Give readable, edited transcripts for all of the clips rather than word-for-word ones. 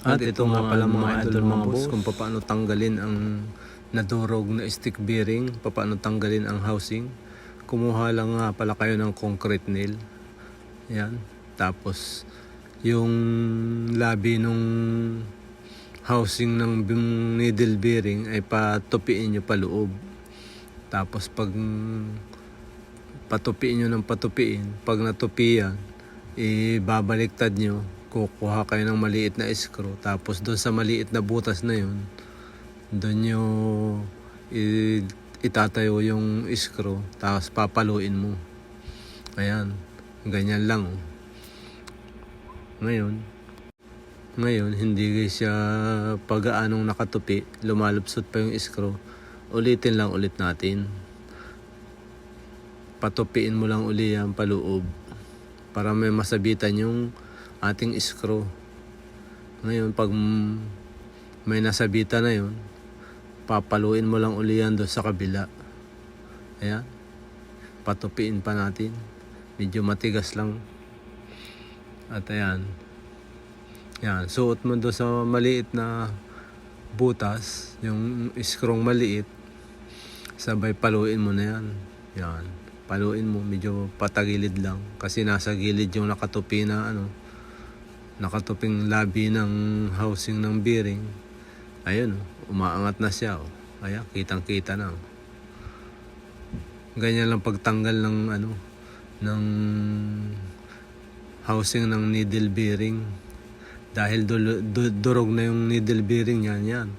At ito nga pala mga idol mga boss, kung paano tanggalin ang nadurog na stick bearing, paano tanggalin ang housing. Kumuha lang nga pala kayo ng concrete nail. Yan. Tapos yung labi nung housing ng needle bearing ay patupiin nyo pa loob. Tapos pag patupiin nyo ng patupiin, pag natupi yan, ibabaliktad nyo, kukuha kayo ng maliit na screw, tapos doon sa maliit na butas na yun, doon nyo itatayo yung screw, tapos papaluin mo. Ayan, ganyan lang. Ngayon, hindi siya pag-aanong nakatupi, lumalupsot pa yung screw. Ulitin lang ulit natin. Patupiin mo lang uli yan paloob para may masabitan yung ating screw. Ngayon, pag may nasabitan na yun, papaluin mo lang uli yan doon sa kabila. Ayan. Patupiin pa natin. Medyo matigas lang. At ayan. Yan. Suot mo doon sa maliit na butas, yung screw maliit, sabay paluin mo na yan. Yan. Paluin mo, medyo patagilid lang. Kasi nasa gilid yung nakatupi na nakatuping labi ng housing ng bearing. Ayun, umaangat na siya. Ayan, kitang-kita na. Ganyan lang pagtanggal ng ng housing ng needle bearing. Dahil durog na yung needle bearing yan.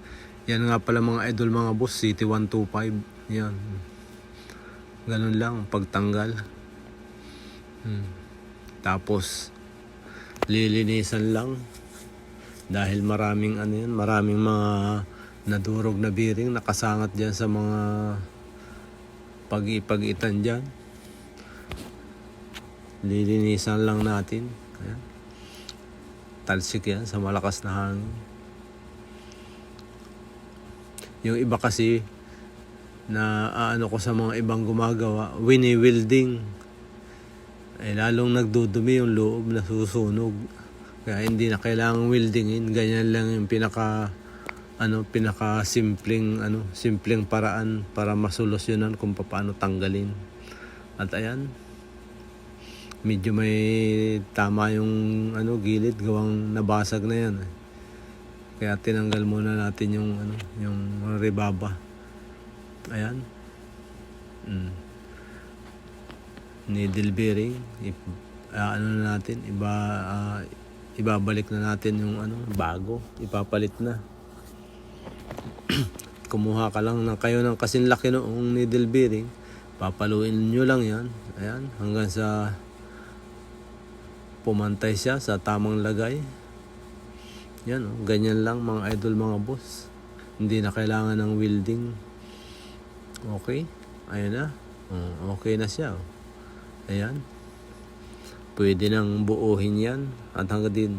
Yan nga pala mga idol mga boss, CT125. Yan. Ganun lang pagtanggal. Tapos lilinisan lang. Dahil maraming maraming mga nadurog na bearing nakasangat diyan sa mga pag-itan diyan. Lilinisan lang natin. Ayan. Talsik yan sa malakas na hangin. Yung iba kasi na ko sa mga ibang gumagawa, wini-welding. Ay lalong nagdudumi yung loob, nasusunog. Kaya hindi na kailangang weldingin. Ganyan lang yung pinaka simpleng paraan para masolusyonan kung paano tanggalin. At ayan, medyo may tama yung gilid, gawang nabasag na yan. Kaya tinanggal muna natin yung rebaba. Ayan. Needle bearing, ibabalik na natin yung bago, ipapalit na. Kumuha ka lang kayo ng kasing laki noong needle bearing, papaluin nyo lang yan. Ayan, hanggang sa pumantay siya sa tamang lagay. Yan, ganyan lang mga idol mga boss. Hindi na kailangan ng welding. Okay, ayan na. Okay na siya. Ayan. Pwede nang buuhin yan at hanggang din